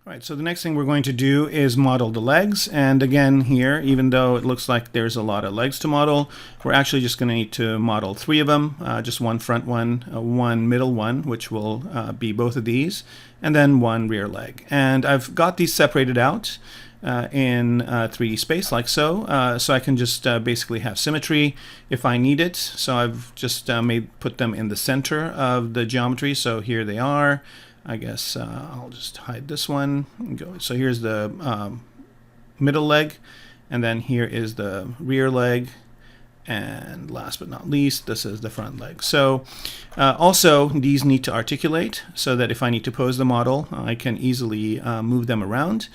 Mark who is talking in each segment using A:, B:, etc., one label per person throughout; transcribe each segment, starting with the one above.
A: All right, so the next thing we're going to do is model the legs. And again here, even though it looks like there's a lot of legs to model, we're actually just going to need to model 3 of them, just one front one, one middle one, which will be both of these, and then one rear leg. And I've got these separated out in 3D space like so, so I can just basically have symmetry if I need it. So I've just put them in the center of the geometry. So here they are. I guess I'll just hide this one and go. So here's the middle leg, and then here is the rear leg, and last but not least, this is the front leg. So also these need to articulate so that if I need to pose the model, I can easily move them around.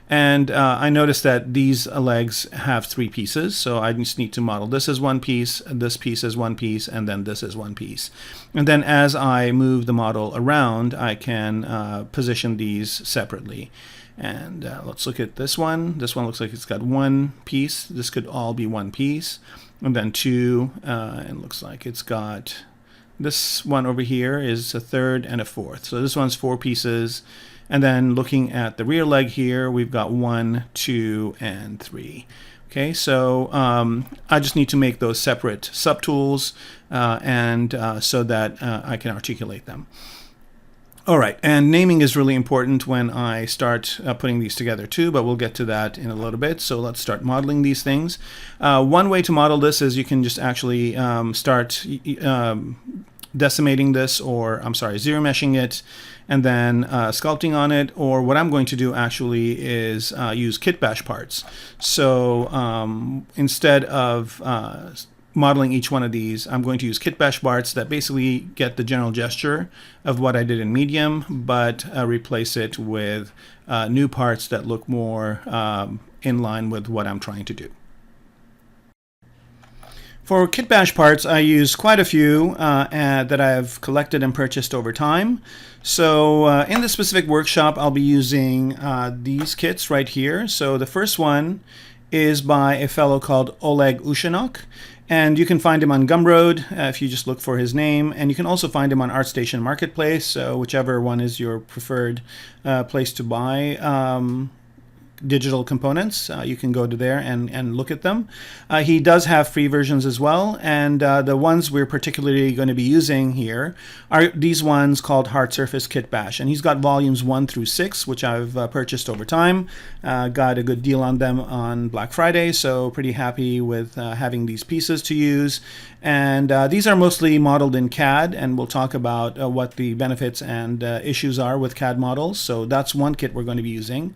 A: And I noticed that these legs have 3 pieces, so I just need to model this as one piece, this piece as one piece, and then this is one piece. And then as I move the model around, I can position these separately. And let's look at this one. This one looks like it's got 1 piece. This could all be 1 piece. And then 2, and looks like it's got this one over here is a 3rd and a 4th. So this one's 4 pieces. And then looking at the rear leg here, we've got 1, 2, and 3. Okay, so I just need to make those separate subtools so that I can articulate them. All right, and naming is really important when I start putting these together too, but we'll get to that in a little bit. So let's start modeling these things. One way to model this is you can just actually start decimating this, or I'm sorry, zero meshing it, and then sculpting on it. Or what I'm going to do actually is use kit bash parts. So instead of modeling each one of these, I'm going to use kit bash parts that basically get the general gesture of what I did in medium, but replace it with new parts that look more in line with what I'm trying to do. For kit bash parts, I use quite a few that I've collected and purchased over time. So in this specific workshop, I'll be using these kits right here. So the first one is by a fellow called Oleg Ushanok, and you can find him on Gumroad if you just look for his name, and you can also find him on ArtStation Marketplace, so whichever one is your preferred place to buy digital components, you can go to there and look at them. He does have free versions as well, and the ones we're particularly going to be using here are these ones called Hard Surface Kit Bash, and he's got volumes 1 through 6, which I've purchased over time. Got a good deal on them on Black Friday, so pretty happy with having these pieces to use. And these are mostly modeled in CAD, and we'll talk about what the benefits and issues are with CAD models. So that's one kit we're going to be using.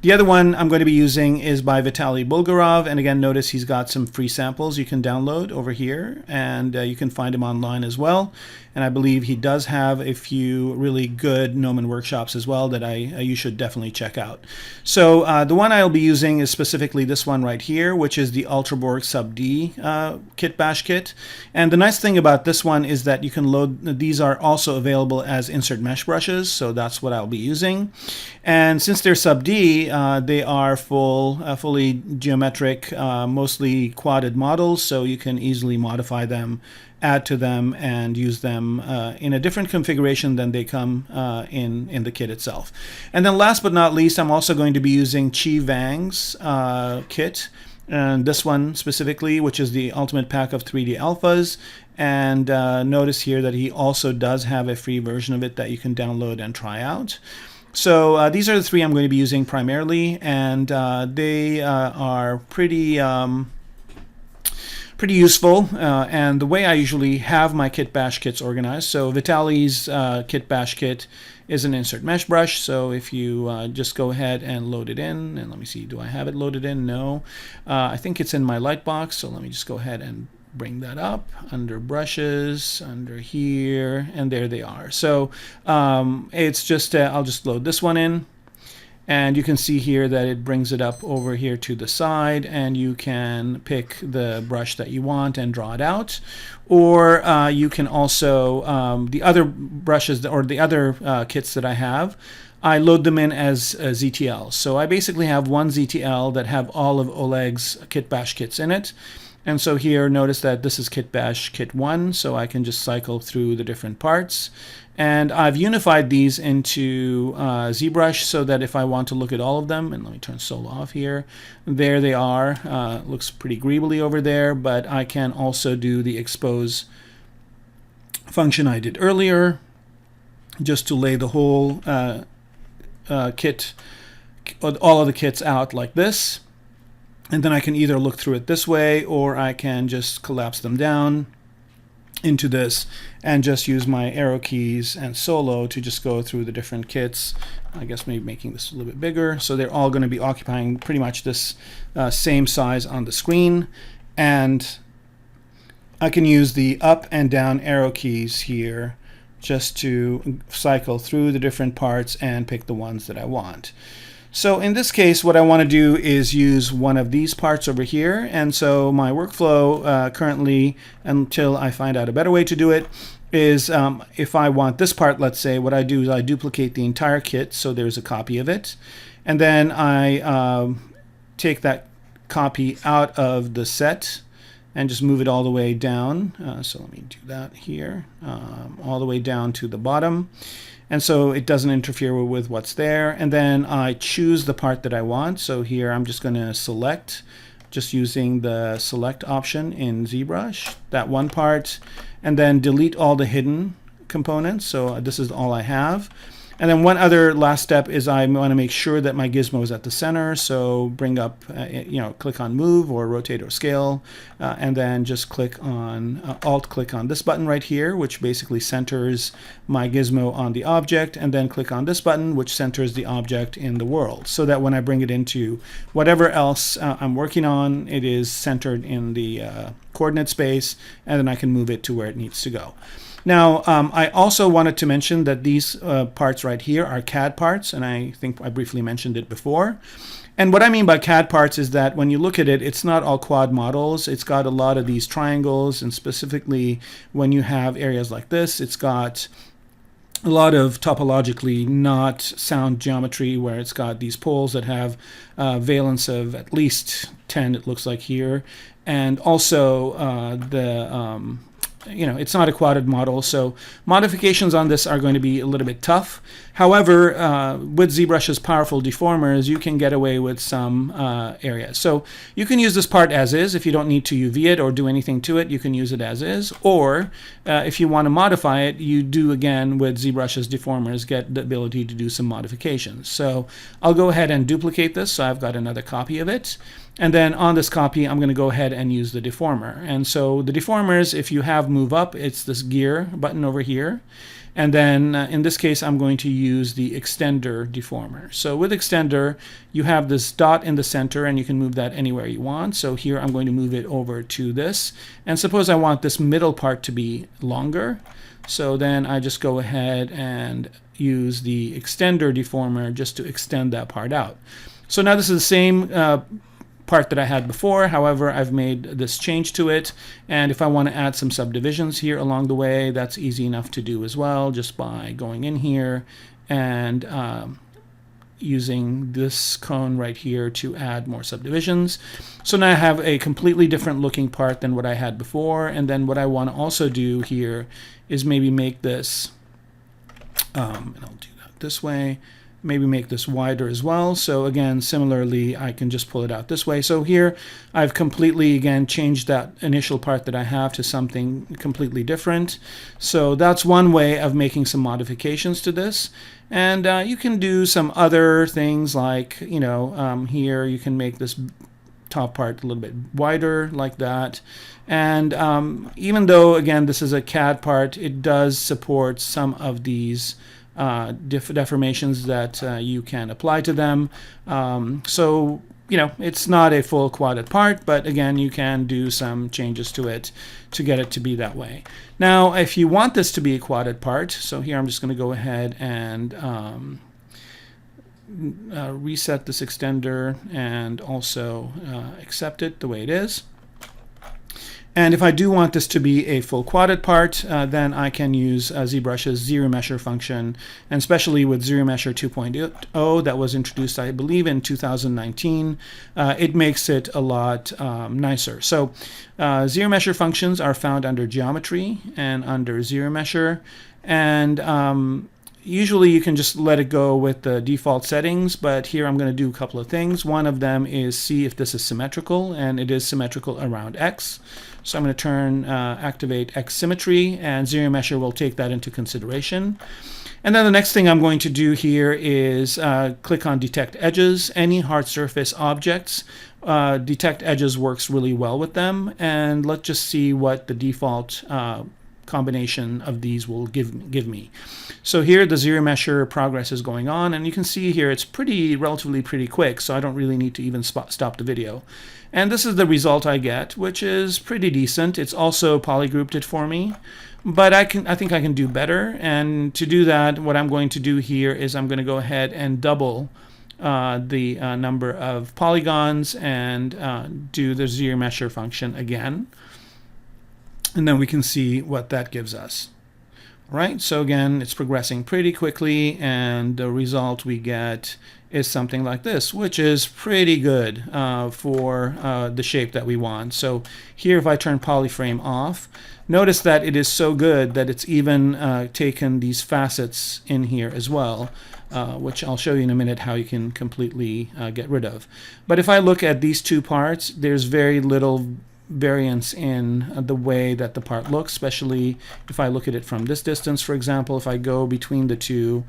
A: The other one I'm going to be using is by Vitaly Bulgarov, and again, notice he's got some free samples you can download over here, and you can find him online as well. And I believe he does have a few really good Gnomon workshops as well that you should definitely check out. So the one I'll be using is specifically this one right here, which is the Ultraborg Sub D Kit Bash kit. And the nice thing about this one is that you can load, these are also available as insert mesh brushes, so that's what I'll be using. And since they're Sub D, they are fully geometric, mostly quadded models, so you can easily modify them, add to them, and use them in a different configuration than they come in the kit itself. And then last but not least, I'm also going to be using Chi Vang's kit, and this one specifically, which is the Ultimate Pack of 3D Alphas. And notice here that he also does have a free version of it that you can download and try out. So these are the 3 I'm going to be using primarily, and they are pretty useful, and the way I usually have my Kit Bash kits organized. So Vitaly's Kit Bash kit is an insert mesh brush, so if you just go ahead and load it in, and let me see, do I have it loaded in? No. I think it's in my Lightbox, so let me just go ahead and bring that up under brushes, under here, and there they are. So it's just, I'll just load this one in. And you can see here that it brings it up over here to the side, and you can pick the brush that you want and draw it out. Or you can also, the other brushes or the other kits that I have, I load them in as ZTL. So I basically have one ZTL that have all of Oleg's Kit Bash kits in it. And so here, notice that this is kit bash kit 1, so I can just cycle through the different parts. And I've unified these into ZBrush so that if I want to look at all of them, and let me turn solo off here, there they are. Looks pretty greebly over there, but I can also do the expose function I did earlier, just to lay the whole kit, all of the kits out like this. And then I can either look through it this way, or I can just collapse them down into this and just use my arrow keys and solo to just go through the different kits. I guess maybe making this a little bit bigger. So they're all going to be occupying pretty much this same size on the screen. And I can use the up and down arrow keys here just to cycle through the different parts and pick the ones that I want. So in this case, what I want to do is use one of these parts over here. And so my workflow currently, until I find out a better way to do it, is if I want this part, let's say, what I do is I duplicate the entire kit, so there's a copy of it. And then I take that copy out of the set and just move it all the way down. So let me do that here, all the way down to the bottom. And so it doesn't interfere with what's there. And then I choose the part that I want. So here I'm just going to select, just using the select option in ZBrush, that one part, and then delete all the hidden components. So this is all I have. And then one other last step is I want to make sure that my gizmo is at the center. So bring up, click on move or rotate or scale, and then just click on, alt-click on this button right here, which basically centers my gizmo on the object, and then click on this button, which centers the object in the world, so that when I bring it into whatever else I'm working on, it is centered in the coordinate space, and then I can move it to where it needs to go. Now, I also wanted to mention that these parts right here are CAD parts, and I think I briefly mentioned it before. And what I mean by CAD parts is that when you look at it, it's not all quad models. It's got a lot of these triangles, and specifically when you have areas like this, it's got a lot of topologically not sound geometry where it's got these poles that have valence of at least 10, it looks like here. And also it's not a quadrant model, so modifications on this are going to be a little bit tough. However, with ZBrush's powerful deformers, you can get away with some areas. So you can use this part as is. If you don't need to UV it or do anything to it, you can use it as is. Or if you want to modify it, you do, again, with ZBrush's deformers, get the ability to do some modifications. So I'll go ahead and duplicate this, so I've got another copy of it. And then on this copy, I'm going to go ahead and use the deformer. And so the deformers, if you have move up, it's this gear button over here. And then in this case, I'm going to use the extender deformer. So with extender, you have this dot in the center, and you can move that anywhere you want. So here I'm going to move it over to this. And suppose I want this middle part to be longer. So then I just go ahead and use the extender deformer just to extend that part out. So now this is the same part that I had before. However, I've made this change to it, and if I want to add some subdivisions here along the way, that's easy enough to do as well, just by going in here and using this cone right here to add more subdivisions. So now I have a completely different looking part than what I had before. And then what I want to also do here is maybe make this, and I'll do that this way, maybe make this wider as well. So again, similarly, I can just pull it out this way. So here I've completely, again, changed that initial part that I have to something completely different. So that's one way of making some modifications to this. And you can do some other things like, here you can make this top part a little bit wider like that. And even though, again, this is a CAD part, it does support some of these deformations that you can apply to them. So, it's not a full quadrant part, but again, you can do some changes to it to get it to be that way. Now, if you want this to be a quadrant part, so here I'm just going to go ahead and reset this extender and also accept it the way it is. And if I do want this to be a full quadded part, then I can use ZBrush's Zero Mesher function, and especially with Zero Mesher 2.0 that was introduced, I believe, in 2019, it makes it a lot nicer. So Zero Mesher functions are found under Geometry and under Zero Mesher, and usually you can just let it go with the default settings, but here I'm going to do a couple of things. One of them is see if this is symmetrical, and it is symmetrical around X. So I'm going to activate X symmetry, and Zero Mesher will take that into consideration. And then the next thing I'm going to do here is click on Detect Edges. Any hard surface objects, Detect Edges works really well with them, and let's just see what the default combination of these will give me. So here the Zero Mesher progress is going on, and you can see here it's relatively pretty quick, so I don't really need to even stop the video. And this is the result I get, which is pretty decent. It's also polygrouped it for me, but I think I can do better. And to do that, what I'm going to do here is I'm going to go ahead and double the number of polygons and do the Zero Mesher function again. And then we can see what that gives us. All right, so again, it's progressing pretty quickly, and the result we get is something like this, which is pretty good for the shape that we want. So here, if I turn polyframe off, notice that it is so good that it's even taken these facets in here as well, which I'll show you in a minute how you can completely get rid of. But if I look at these two parts, there's very little variance in the way that the part looks, especially if I look at it from this distance, for example. If I go between the two,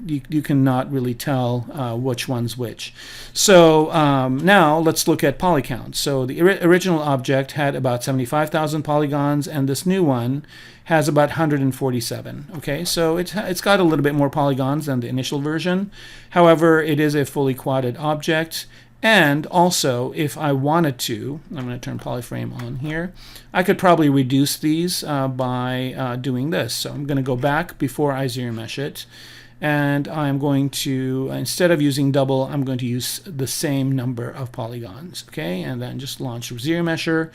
A: you cannot really tell which one's which. So now let's look at poly count. So the original object had about 75,000 polygons, and this new one has about 147. Okay, so it's got a little bit more polygons than the initial version. However, it is a fully quadded object. And also, if I wanted to, I'm going to turn polyframe on here, I could probably reduce these by doing this. So I'm going to go back before I Zero Mesh it, and I'm going to, instead of using double, I'm going to use the same number of polygons. Okay, and then just launch Zero Mesher.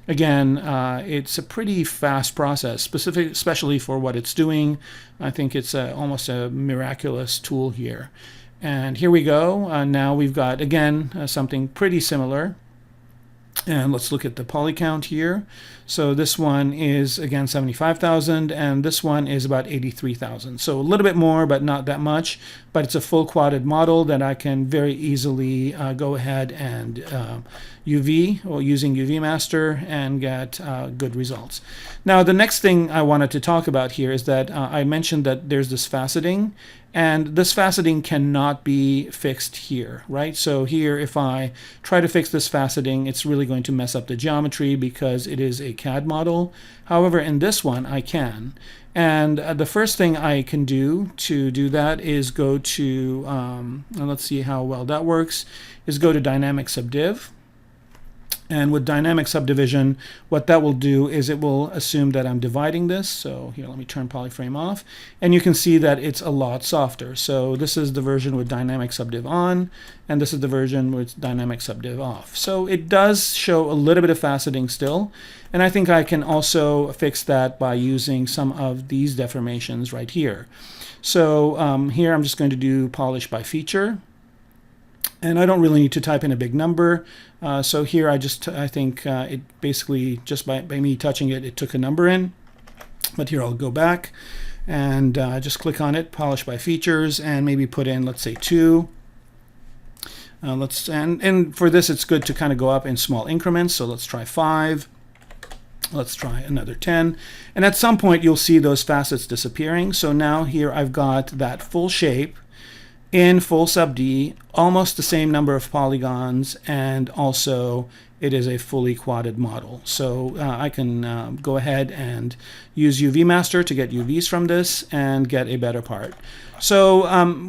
A: Again, it's a pretty fast process, especially for what it's doing. I think it's almost a miraculous tool here. And here we go. Now we've got, again, something pretty similar. And let's look at the poly count here. So this one is, again, 75,000, and this one is about 83,000. So a little bit more, but not that much. But it's a full quadded model that I can very easily go ahead and UV, or using UV Master, and get good results. Now, the next thing I wanted to talk about here is that I mentioned that there's this faceting, and this faceting cannot be fixed here, right? So here, if I try to fix this faceting, it's really going to mess up the geometry because it is a CAD model. However, in this one, I can. And the first thing I can do to do that is go to, and let's see how well that works, is go to Dynamic Subdiv. And with dynamic subdivision, what that will do is it will assume that I'm dividing this. So here, let me turn polyframe off. And you can see that it's a lot softer. So this is the version with dynamic subdiv on, and this is the version with dynamic subdiv off. So it does show a little bit of faceting still. And I think I can also fix that by using some of these deformations right here. So here I'm just going to do polish by feature. And I don't really need to type in a big number. So here I think it basically, just by me touching it, it took a number in. But here I'll go back and just click on it, polish by features, and maybe put in, let's say, 2. And for this, it's good to kind of go up in small increments. So let's try 5. Let's try another 10. And at some point, you'll see those facets disappearing. So now here I've got that full shape in full sub D, almost the same number of polygons, and also it is a fully quadded model. So I can go ahead and use UV Master to get UVs from this and get a better part. So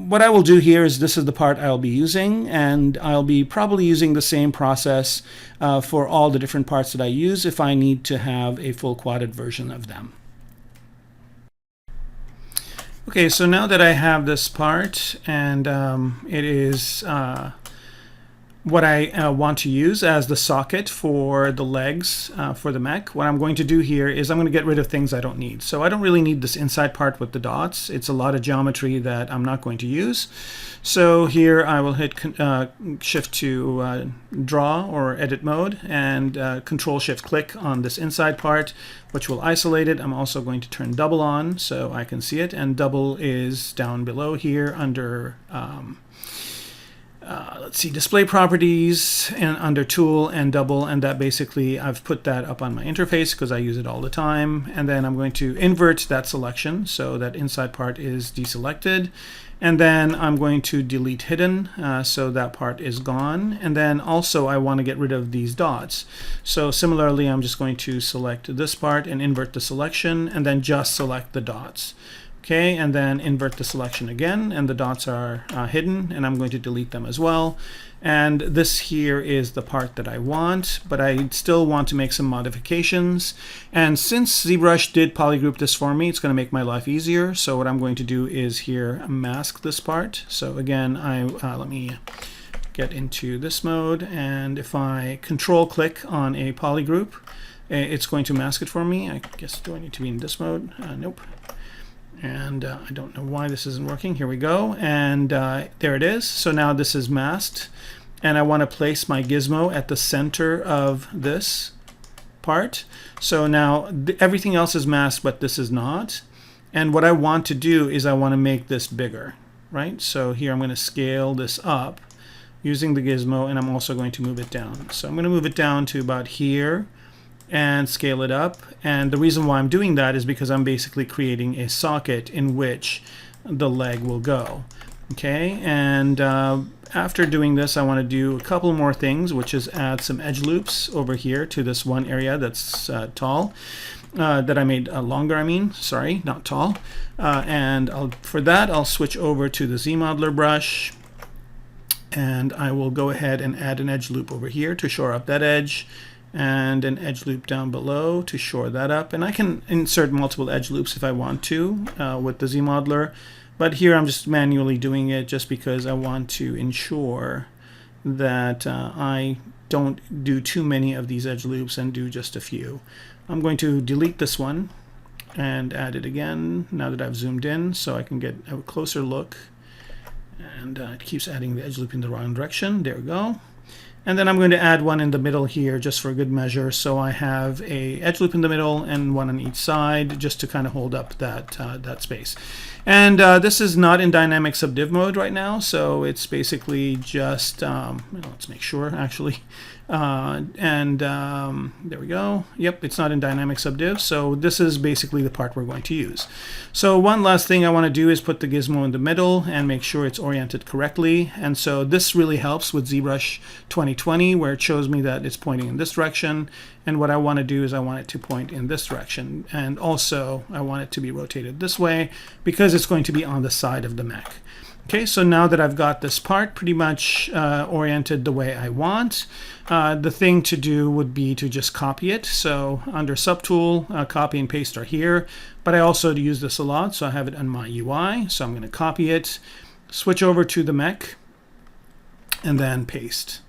A: what I will do here is this is the part I'll be using, and I'll be probably using the same process for all the different parts that I use if I need to have a full quadded version of them. Okay, so now that I have this part, and it is what I want to use as the socket for the legs for the mech. What I'm going to do here is I'm going to get rid of things I don't need. So I don't really need this inside part with the dots. It's a lot of geometry that I'm not going to use. So here I will hit shift to draw or edit mode, and control shift click on this inside part, which will isolate it. I'm also going to turn double on so I can see it, and double is down below here under let's see, display properties, and under tool and double, and that basically I've put that up on my interface because I use it all the time. And then I'm going to invert that selection so that inside part is deselected, and then I'm going to delete hidden so that part is gone. And then also I want to get rid of these dots, so similarly I'm just going to select this part and invert the selection, and then just select the dots. Okay, and then invert the selection again, and the dots are hidden, and I'm going to delete them as well. And this here is the part that I want, but I still want to make some modifications. And since ZBrush did polygroup this for me, it's going to make my life easier. So what I'm going to do is here mask this part. So again, let me get into this mode, and if I control click on a polygroup, it's going to mask it for me. I guess, do I need to be in this mode? Nope. And I don't know why this isn't working. Here we go, and there it is. So now this is masked, and I want to place my gizmo at the center of this part. So now everything else is masked, but this is not. And what I want to do is I want to make this bigger, right? So here I'm going to scale this up using the gizmo, and I'm also going to move it down. So I'm going to move it down to about here and scale it up. And the reason why I'm doing that is because I'm basically creating a socket in which the leg will go. Okay, and after doing this, I want to do a couple more things, which is add some edge loops over here to this one area that's tall, that I made longer, sorry, not tall. And for that, I'll switch over to the Z Modeler brush, and I will go ahead and add an edge loop over here to shore up that edge, and an edge loop down below to shore that up. And I can insert multiple edge loops if I want to with the Z Modeler, but here I'm just manually doing it just because I want to ensure that I don't do too many of these edge loops and do just a few. I'm going to delete this one and add it again now that I've zoomed in so I can get a closer look. And it keeps adding the edge loop in the wrong direction. There we go. And then I'm going to add one in the middle here just for good measure. So I have a edge loop in the middle and one on each side just to kind of hold up that space. And this is not in dynamic subdiv mode right now, so it's basically just, let's make sure actually. There we go. Yep, it's not in dynamic subdiv, so this is basically the part we're going to use. So one last thing I want to do is put the gizmo in the middle and make sure it's oriented correctly. And so this really helps with ZBrush 2020, where it shows me that it's pointing in this direction. And what I want to do is I want it to point in this direction. And also I want it to be rotated this way because it's going to be on the side of the mech. Okay, so now that I've got this part pretty much oriented the way I want, the thing to do would be to just copy it. So under Subtool, copy and paste are here, but I also use this a lot, so I have it on my UI. So I'm going to copy it, switch over to the mech, and then paste.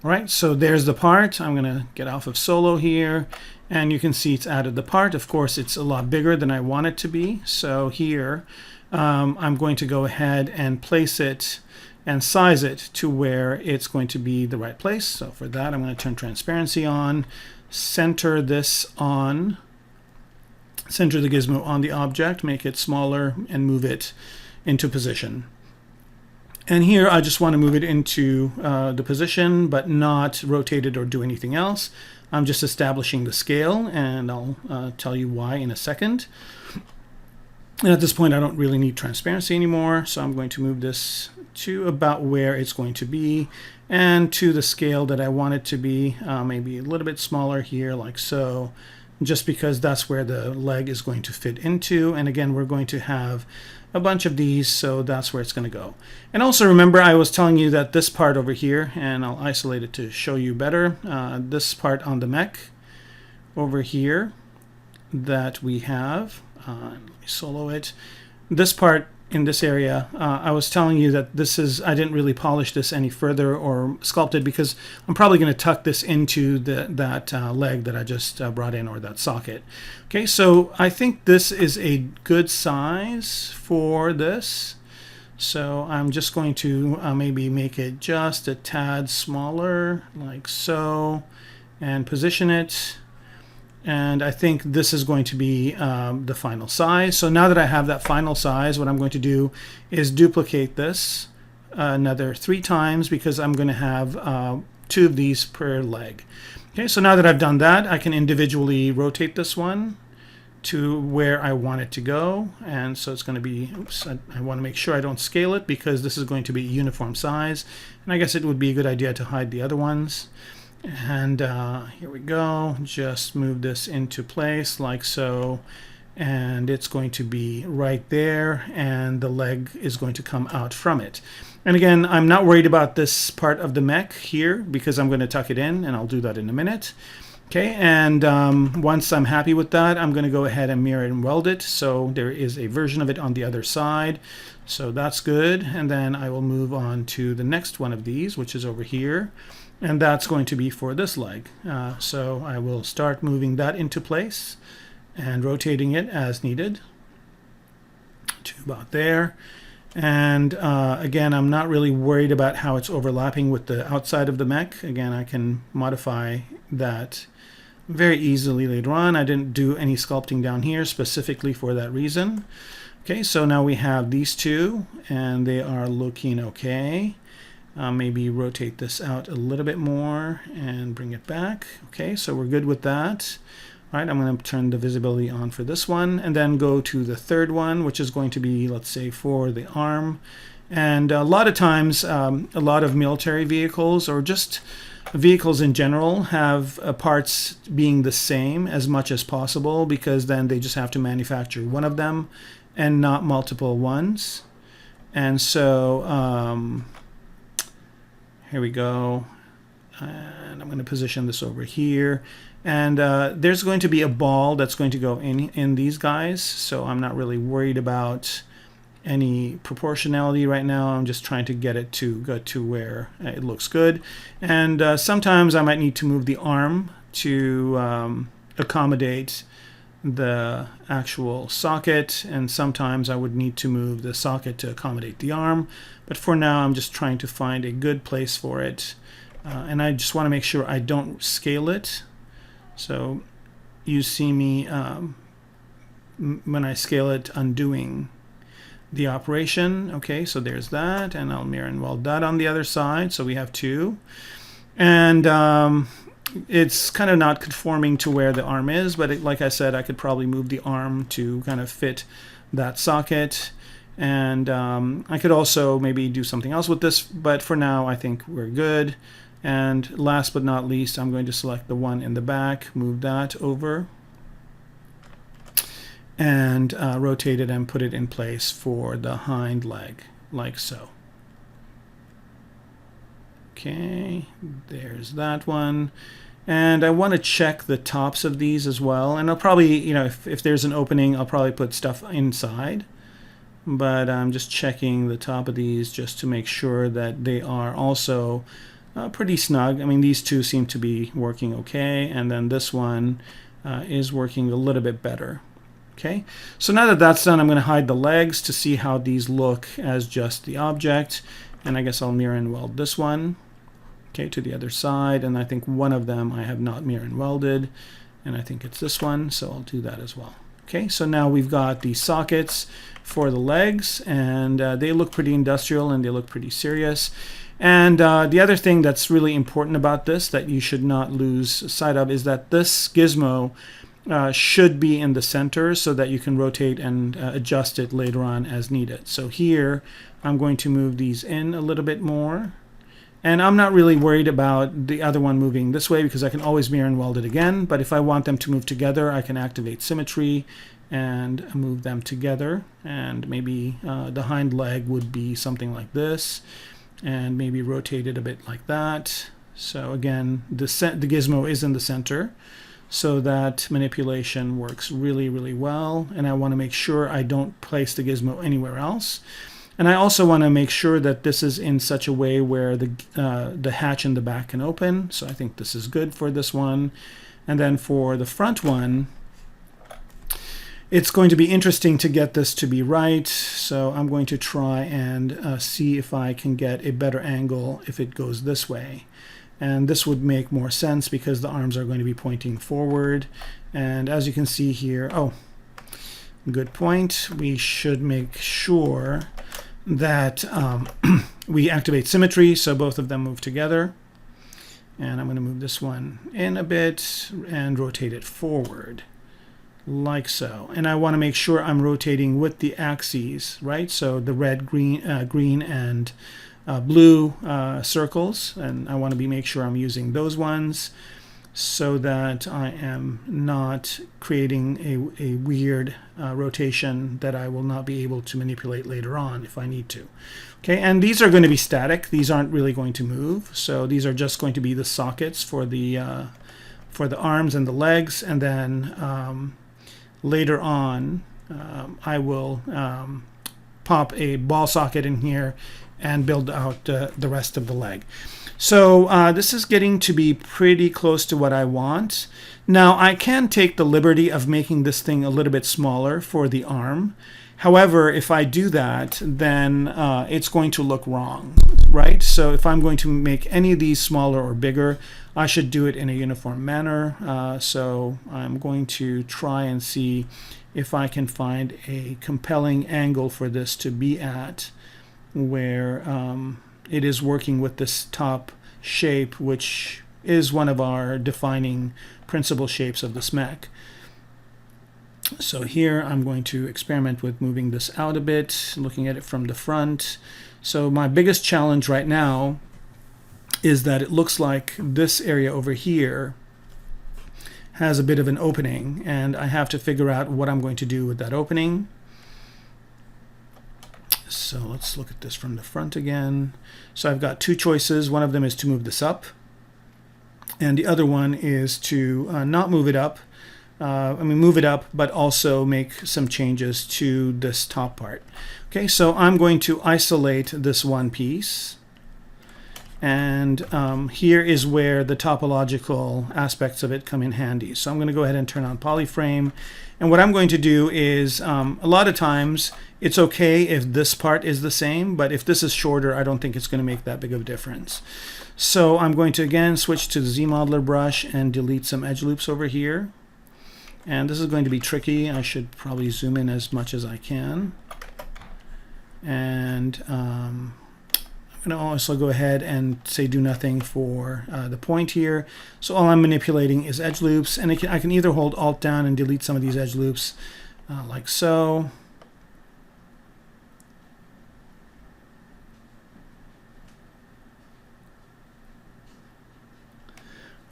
A: All right, so there's the part. I'm going to get off of solo here, and you can see it's added the part. Of course, it's a lot bigger than I want it to be. So here, I'm going to go ahead and place it and size it to where it's going to be the right place. So for that, I'm going to turn transparency on, center this on, center the gizmo on the object, make it smaller, and move it into position. And here I just want to move it into the position, but not rotate it or do anything else. I'm just establishing the scale, and I'll tell you why in a second. And at this point, I don't really need transparency anymore, so I'm going to move this to about where it's going to be and to the scale that I want it to be, maybe a little bit smaller here, like so, just because that's where the leg is going to fit into. And again, we're going to have a bunch of these, so that's where it's going to go. And also remember, I was telling you that this part over here, and I'll isolate it to show you better, this part on the mech over here that we have, let me solo it. This part in this area, I was telling you that this is, I didn't really polish this any further or sculpt it because I'm probably going to tuck this into that leg that I just brought in, or that socket. Okay, so I think this is a good size for this. So I'm just going to maybe make it just a tad smaller, like so, and position it. And I think this is going to be the final size. So now that I have that final size, what I'm going to do is duplicate this another 3 times, because I'm going to have 2 of these per leg. Okay, so now that I've done that, I can individually rotate this one to where I want it to go. And so it's going to be, oops, I want to make sure I don't scale it, because this is going to be a uniform size. And I guess it would be a good idea to hide the other ones. And here we go, just move this into place like so, and it's going to be right there, and the leg is going to come out from it. And again, I'm not worried about this part of the mech here, because I'm going to tuck it in, and I'll do that in a minute. Okay, and once I'm happy with that, I'm going to go ahead and mirror and weld it, so there is a version of it on the other side. So that's good, and then I will move on to the next one of these, which is over here. And that's going to be for this leg. So I will start moving that into place and rotating it as needed to about there. And again, I'm not really worried about how it's overlapping with the outside of the mech. Again, I can modify that very easily later on. I didn't do any sculpting down here specifically for that reason. Okay, so now we have these 2, and they are looking okay. Maybe rotate this out a little bit more and bring it back. Okay, so we're good with that. All right, I'm going to turn the visibility on for this one, and then go to the third one, which is going to be, let's say, for the arm. And a lot of times, a lot of military vehicles, or just vehicles in general, have parts being the same as much as possible, because then they just have to manufacture one of them and not multiple ones. And so here we go, and I'm going to position this over here, and there's going to be a ball that's going to go in these guys, so I'm not really worried about any proportionality right now. I'm just trying to get it to go to where it looks good. And sometimes I might need to move the arm to accommodate the actual socket, and sometimes I would need to move the socket to accommodate the arm. But for now, I'm just trying to find a good place for it, and I just want to make sure I don't scale it. So you see me when I scale it undoing the operation. Okay, so there's that, and I'll mirror and weld that on the other side, so we have 2. And it's kind of not conforming to where the arm is, but like I said, I could probably move the arm to kind of fit that socket. And I could also maybe do something else with this, but for now I think we're good. And last but not least, I'm going to select the one in the back, move that over, and rotate it and put it in place for the hind leg, like so. Okay, there's that one. And I want to check the tops of these as well. And I'll probably, you know, if there's an opening, I'll probably put stuff inside. But I'm just checking the top of these just to make sure that they are also pretty snug. I mean, these 2 seem to be working okay. And then this one is working a little bit better. Okay, so now that that's done, I'm going to hide the legs to see how these look as just the object. And I guess I'll mirror and weld this one, okay, to the other side. And I think one of them I have not mirror and welded, and I think it's this one, so I'll do that as well. Okay, so now we've got the sockets for the legs, and they look pretty industrial and they look pretty serious. And the other thing that's really important about this that you should not lose sight of is that this gizmo should be in the center so that you can rotate and adjust it later on as needed. So here I'm going to move these in a little bit more. And I'm not really worried about the other one moving this way because I can always mirror and weld it again. But if I want them to move together, I can activate symmetry and move them together. And maybe the hind leg would be something like this, and maybe rotate it a bit like that. So again, the gizmo is in the center. so that manipulation works really, really well. And I want to make sure I don't place the gizmo anywhere else. And I also want to make sure that this is in such a way where the hatch in the back can open. So I think this is good for this one. And then for the front one, it's going to be interesting to get this to be right. So I'm going to try and see if I can get a better angle if it goes this way. And this would make more sense because the arms are going to be pointing forward. And as you can see here, oh, good point. We should make sure that we activate symmetry so both of them move together. And I'm going to move this one in a bit and rotate it forward like so. And I want to make sure I'm rotating with the axes, right? So the red, green, and blue circles, and I want to make sure I'm using those ones so that I am not creating a weird rotation that I will not be able to manipulate later on if I need to. Okay, and these are going to be static. These aren't really going to move. So these are just going to be the sockets for the arms and the legs, and then later on I will pop a ball socket in here and build out the rest of the leg. So this is getting to be pretty close to what I want. Now I can take the liberty of making this thing a little bit smaller for the arm. However, if I do that, then it's going to look wrong, right? So if I'm going to make any of these smaller or bigger, I should do it in a uniform manner. So I'm going to try and see if I can find a compelling angle for this to be at, where it is working with this top shape, which is one of our defining principal shapes of the SMEC. So here I'm going to experiment with moving this out a bit, looking at it from the front. So my biggest challenge right now is that it looks like this area over here has a bit of an opening, and I have to figure out what I'm going to do with that opening. So let's look at this from the front again. So I've got two choices. One of them is to move this up, and the other one is to not move it up. Move it up, but also make some changes to this top part. Okay, so I'm going to isolate this one piece. And here is where the topological aspects of it come in handy. So I'm going to go ahead and turn on polyframe. And what I'm going to do is, a lot of times, it's okay if this part is the same, but if this is shorter, I don't think it's going to make that big of a difference. So I'm going to, again, switch to the Z-Modeler brush and delete some edge loops over here. And this is going to be tricky. I should probably zoom in as much as I can. And I'm going to also go ahead and say do nothing for the point here. So all I'm manipulating is edge loops. And I can either hold Alt down and delete some of these edge loops like so.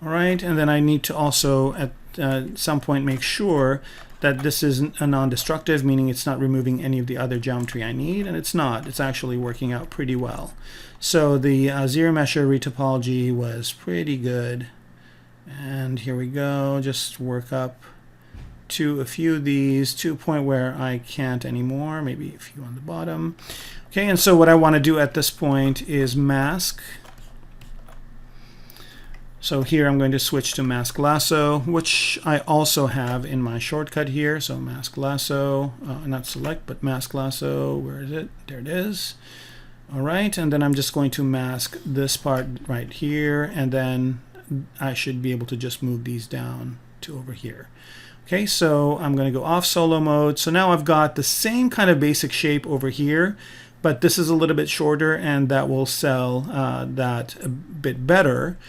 A: All right, and then I need to also at some point make sure that this is a non-destructive, meaning it's not removing any of the other geometry I need, and it's not. It's actually working out pretty well. So the zero mesher retopology was pretty good. And here we go, just work up to a few of these to a point where I can't anymore, maybe a few on the bottom. Okay, and so what I want to do at this point is mask. So here I'm going to switch to mask lasso, which I also have in my shortcut here. So mask lasso, not select, but mask lasso, where is it? There it is. All right, and then I'm just going to mask this part right here, and then I should be able to just move these down to over here. Okay, so I'm going to go off solo mode. So now I've got the same kind of basic shape over here, but this is a little bit shorter, and that will sell that a bit better.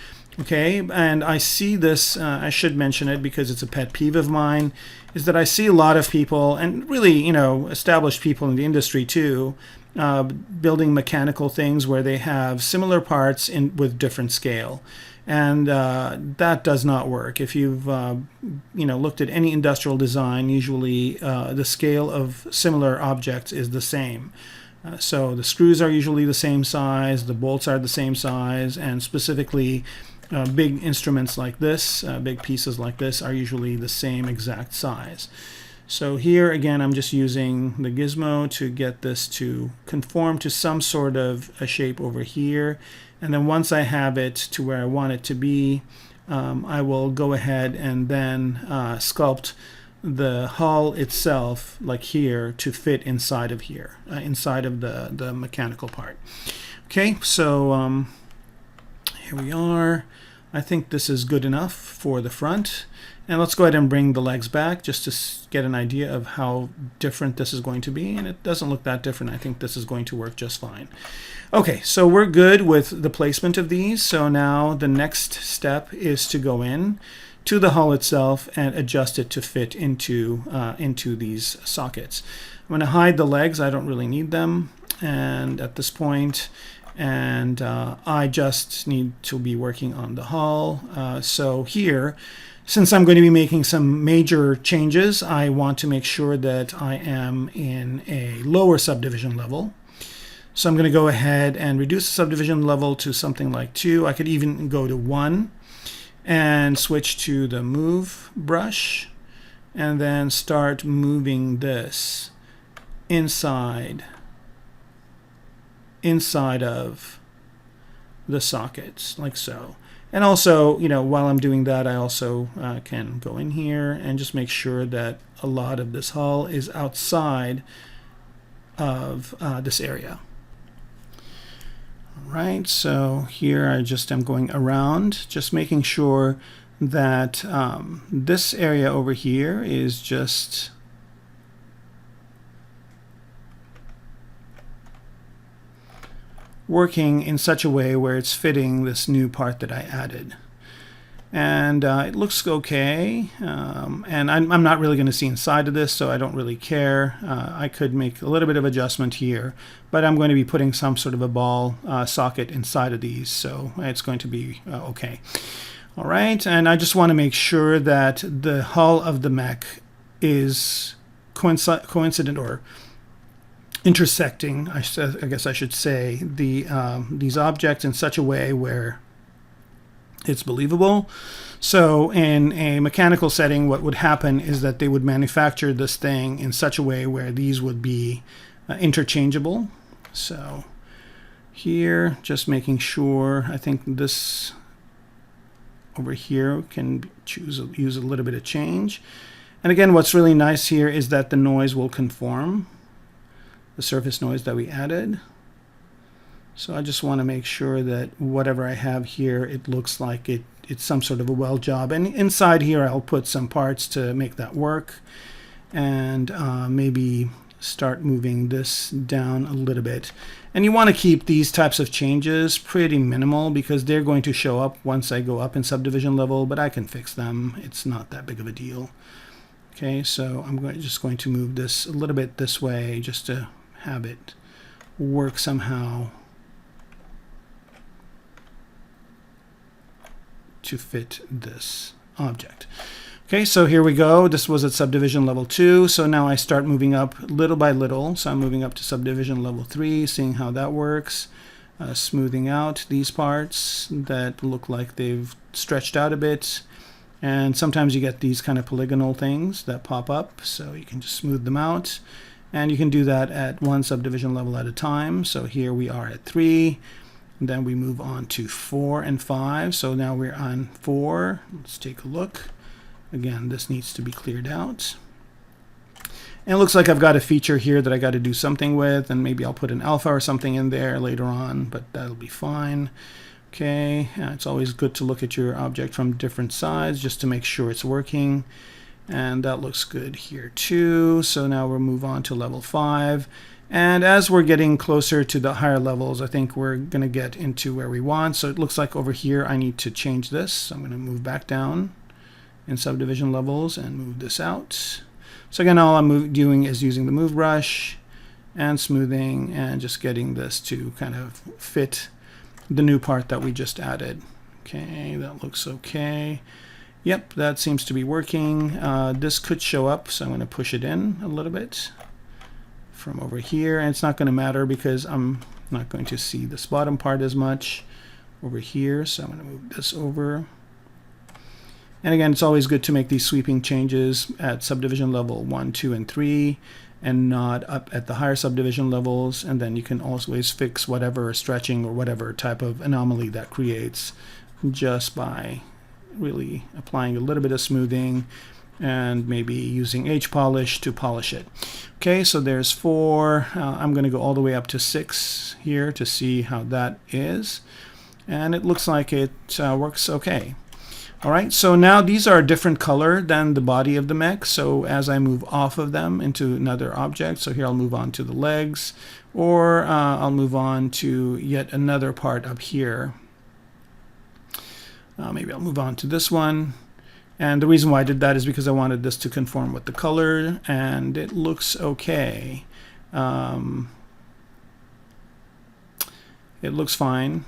A: Okay, and I see this, I should mention it because it's a pet peeve of mine, is that I see a lot of people, and really, you know, established people in the industry too, building mechanical things where they have similar parts with different scale. And that does not work. If you've looked at any industrial design, usually the scale of similar objects is the same. So the screws are usually the same size, the bolts are the same size, and specifically big instruments like this, big pieces like this, are usually the same exact size. So here again, I'm just using the gizmo to get this to conform to some sort of a shape over here. And then once I have it to where I want it to be, I will go ahead and then sculpt the hull itself, like here, to fit inside of here, inside of the mechanical part. Okay, so here we are. I think this is good enough for the front. And let's go ahead and bring the legs back just to get an idea of how different this is going to be. And it doesn't look that different. I think this is going to work just fine. Okay, so we're good with the placement of these. So now the next step is to go in to the hull itself and adjust it to fit into these sockets. I'm going to hide the legs. I don't really need them. And at this point, I just need to be working on the hull. So here, since I'm going to be making some major changes, I want to make sure that I am in a lower subdivision level. So I'm going to go ahead and reduce the subdivision level to something like 2. I could even go to 1 and switch to the move brush and then start moving this inside of the sockets, like so. And also, while I'm doing that, I also can go in here and just make sure that a lot of this hull is outside of this area. All right, so here I just am going around, just making sure that this area over here is just working in such a way where it's fitting this new part that I added. And it looks okay, and I'm not really going to see inside of this, so I don't really care. I could make a little bit of adjustment here, but I'm going to be putting some sort of a ball socket inside of these, so it's going to be okay. All right, and I just want to make sure that the hull of the mech is coincident or intersecting, I guess I should say, these objects in such a way where it's believable. So in a mechanical setting, what would happen is that they would manufacture this thing in such a way where these would be interchangeable. So here, just making sure, I think this over here can use a little bit of change. And again, what's really nice here is that the noise will conform, the surface noise that we added. So I just want to make sure that whatever I have here, it looks like it's some sort of a weld job. And inside here, I'll put some parts to make that work. And maybe start moving this down a little bit. And you want to keep these types of changes pretty minimal because they're going to show up once I go up in subdivision level, but I can fix them. It's not that big of a deal. Okay, so I'm just going to move this a little bit this way just to have it work somehow to fit this object. Okay, so here we go. This was at subdivision level 2. So now I start moving up little by little. So I'm moving up to subdivision level 3, seeing how that works. Smoothing out these parts that look like they've stretched out a bit. And sometimes you get these kind of polygonal things that pop up. So you can just smooth them out. And you can do that at one subdivision level at a time. So here we are at 3. And then we move on to 4 and 5. So now we're on 4. Let's take a look. Again, this needs to be cleared out. And it looks like I've got a feature here that I got to do something with. And maybe I'll put an alpha or something in there later on, but that'll be fine. Okay, it's always good to look at your object from different sides just to make sure it's working. And that looks good here too. So now we'll move on to level 5. And as we're getting closer to the higher levels, I think we're going to get into where we want. So it looks like over here I need to change this. So I'm going to move back down in subdivision levels and move this out. So again, all I'm doing is using the move brush and smoothing and just getting this to kind of fit the new part that we just added. Okay, that looks okay. Yep, that seems to be working. This could show up, so I'm going to push it in a little bit from over here, and it's not going to matter because I'm not going to see this bottom part as much. over here. So I'm going to move this over. And again, it's always good to make these sweeping changes at subdivision level 1, 2, and 3, and not up at the higher subdivision levels. And then you can always fix whatever stretching or whatever type of anomaly that creates just by really applying a little bit of smoothing and maybe using H-polish to polish it. Okay, so there's 4. I'm going to go all the way up to 6 here to see how that is. And it looks like it works okay. All right, so now these are a different color than the body of the mech. So as I move off of them into another object, so here I'll move on to the legs, or I'll move on to yet another part up here. Maybe I'll move on to this one. And the reason why I did that is because I wanted this to conform with the color, and it looks okay. It looks fine.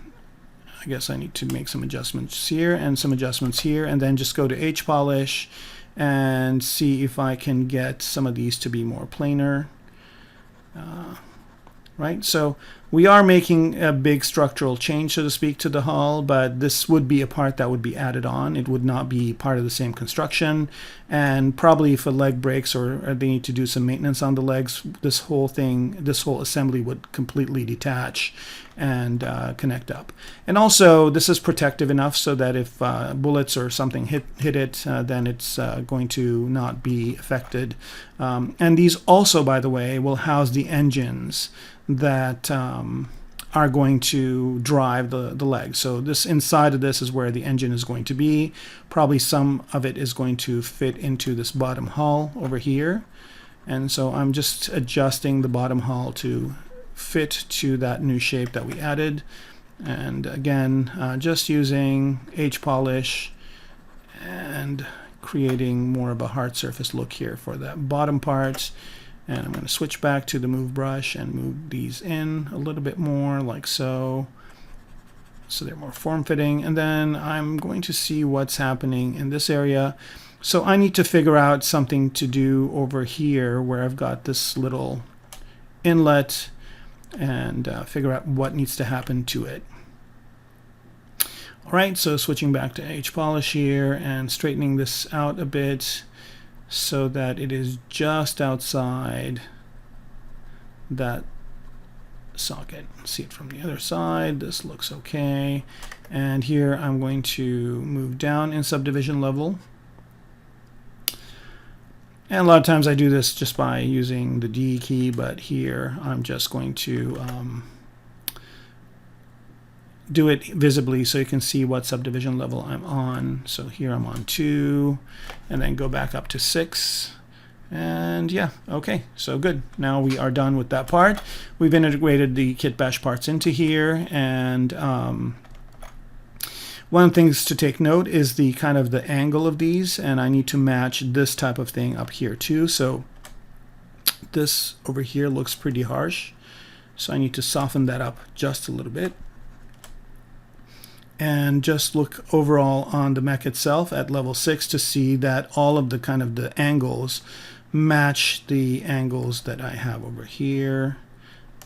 A: I guess I need to make some adjustments here and some adjustments here, and then just go to H-polish and see if I can get some of these to be more planar. Right, so we are making a big structural change, so to speak, to the hull, but this would be a part that would be added on. It would not be part of the same construction, and probably if a leg breaks or they need to do some maintenance on the legs, this whole thing, this whole assembly would completely detach and connect up. And also, this is protective enough so that if bullets or something hit it, then it's going to not be affected. And these also, by the way, will house the engines that are going to drive the legs. So this inside of this is where the engine is going to be. Probably some of it is going to fit into this bottom hull over here. And so I'm just adjusting the bottom hull to fit to that new shape that we added. And again, just using H-polish and creating more of a hard surface look here for that bottom part. And I'm going to switch back to the move brush and move these in a little bit more, like so. So they're more form-fitting. And then I'm going to see what's happening in this area. So I need to figure out something to do over here where I've got this little inlet, and figure out what needs to happen to it. All right, so switching back to H-polish here and straightening this out a bit, so that it is just outside that socket. See it from the other side. This looks okay. And here I'm going to move down in subdivision level. And a lot of times I do this just by using the D key, but here I'm just going to do it visibly so you can see what subdivision level I'm on. So here I'm on 2, and then go back up to 6. And yeah, okay, so good. Now we are done with that part. We've integrated the kit bash parts into here, and one of the things to take note is the kind of the angle of these, and I need to match this type of thing up here too. So this over here looks pretty harsh, so I need to soften that up just a little bit. And just look overall on the mech itself at level 6 to see that all of the kind of the angles match the angles that I have over here.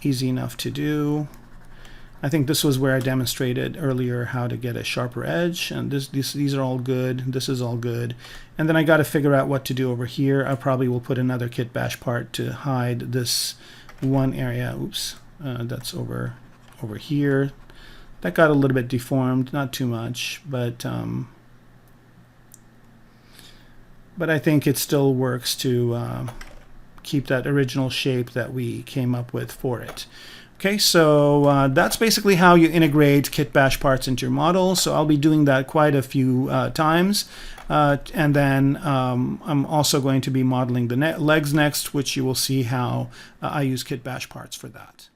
A: Easy enough to do. I think this was where I demonstrated earlier how to get a sharper edge, and these are all good. This is all good. And then I got to figure out what to do over here. I probably will put another kit bash part to hide this one area. Oops, that's over here. That got a little bit deformed, not too much, but I think it still works to keep that original shape that we came up with for it. Okay, so that's basically how you integrate kit bash parts into your model. So I'll be doing that quite a few times. And then I'm also going to be modeling the legs next, which you will see how I use kit bash parts for that.